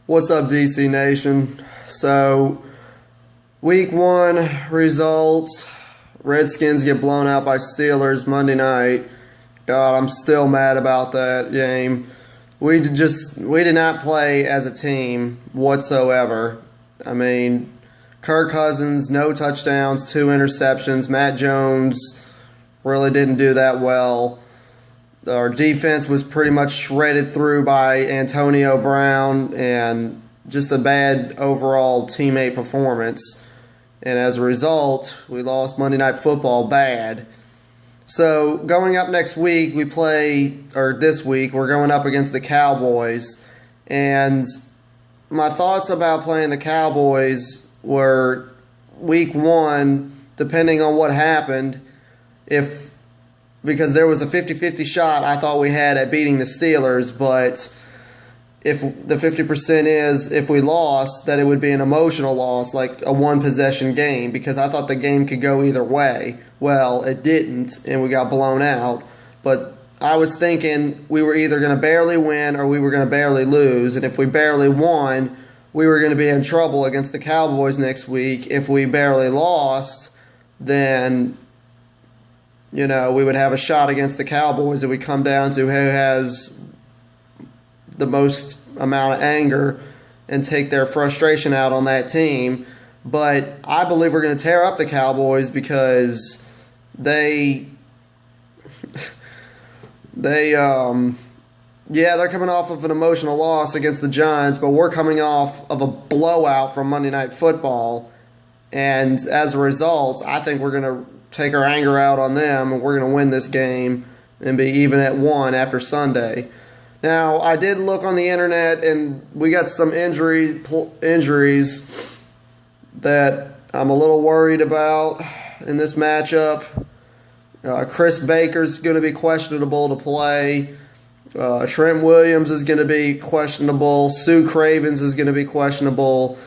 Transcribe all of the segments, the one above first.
What's up, DC Nation? So, week 1 results. Redskins get blown out by Steelers Monday night. God, I'm still mad about that game. We did not play as a team whatsoever. I mean, Kirk Cousins, no touchdowns, 2 interceptions. Matt Jones really didn't do that well. Our defense was pretty much shredded through by Antonio Brown, and just a bad overall teammate performance. And as a result, we lost Monday Night Football bad. So going up next week, this week, we're going up against the Cowboys. And my thoughts about playing the Cowboys were week 1, depending on what happened, because there was a 50-50 shot I thought we had at beating the Steelers, but if the 50% is if we lost, that it would be an emotional loss, like a one-possession game, because I thought the game could go either way. Well, it didn't, and we got blown out. But I was thinking we were either going to barely win or we were going to barely lose, and if we barely won, we were going to be in trouble against the Cowboys next week. If we barely lost, then we would have a shot against the Cowboys. It would come down to who has the most amount of anger and take their frustration out on that team. But I believe we're going to tear up the Cowboys because they're coming off of an emotional loss against the Giants, but we're coming off of a blowout from Monday Night Football. And as a result, I think we're going to take our anger out on them, and we're going to win this game and be even at 1 after Sunday. Now, I did look on the internet, and we got some injuries that I'm a little worried about in this matchup. Chris Baker's going to be questionable to play. Trent Williams is going to be questionable. Sue Cravens is going to be questionable.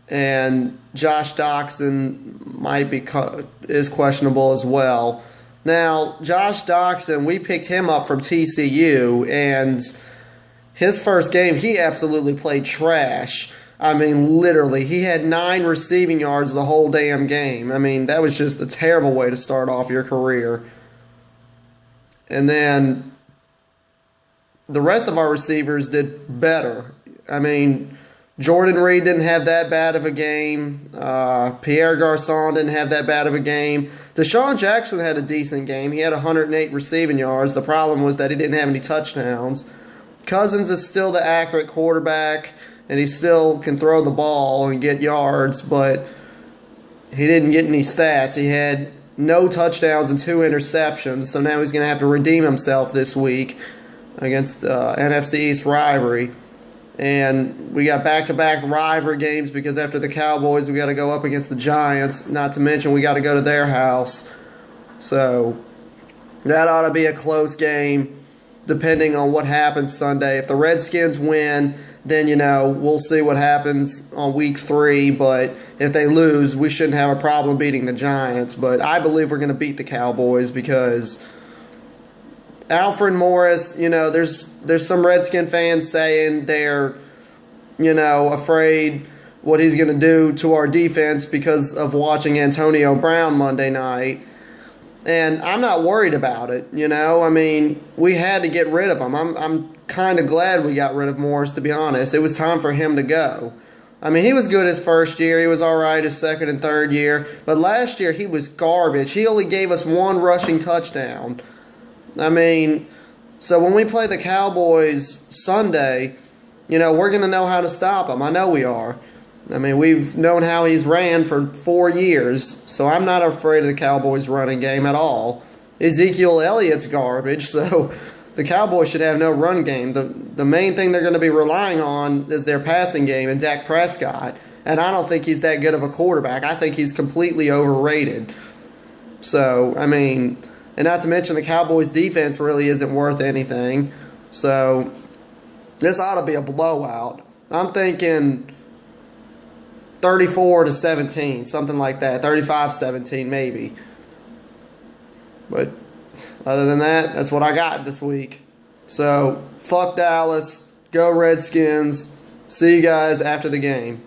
And Josh Doxson is questionable as well. Now, Josh Doxson, we picked him up from TCU, and his first game, he absolutely played trash. I mean, literally, he had 9 receiving yards the whole damn game. I mean, that was just a terrible way to start off your career. And then the rest of our receivers did better. I mean, Jordan Reed didn't have that bad of a game. Pierre Garçon didn't have that bad of a game. Deshaun Jackson had a decent game. He had 108 receiving yards. The problem was that he didn't have any touchdowns. Cousins is still the accurate quarterback, and he still can throw the ball and get yards, but he didn't get any stats. He had no touchdowns and 2 interceptions, so now he's going to have to redeem himself this week against NFC East rivalry. And we got back-to-back rivalry games because after the Cowboys, we got to go up against the Giants. Not to mention we got to go to their house. So that ought to be a close game depending on what happens Sunday. If the Redskins win, then, we'll see what happens on week 3. But if they lose, we shouldn't have a problem beating the Giants. But I believe we're going to beat the Cowboys because Alfred Morris, there's some Redskin fans saying they're, afraid what he's going to do to our defense because of watching Antonio Brown Monday night. And I'm not worried about it, I mean, we had to get rid of him. I'm kind of glad we got rid of Morris, to be honest. It was time for him to go. I mean, he was good his first year. He was all right his second and third year. But last year, he was garbage. He only gave us 1 rushing touchdown. I mean, so when we play the Cowboys Sunday, we're going to know how to stop him. I know we are. I mean, we've known how he's ran for 4 years, so I'm not afraid of the Cowboys' running game at all. Ezekiel Elliott's garbage, so the Cowboys should have no run game. The main thing they're going to be relying on is their passing game and Dak Prescott, and I don't think he's that good of a quarterback. I think he's completely overrated. So, I mean, and not to mention the Cowboys' defense really isn't worth anything. So this ought to be a blowout. I'm thinking 34-17, something like that. 35-17 maybe. But other than that, that's what I got this week. So fuck Dallas. Go Redskins. See you guys after the game.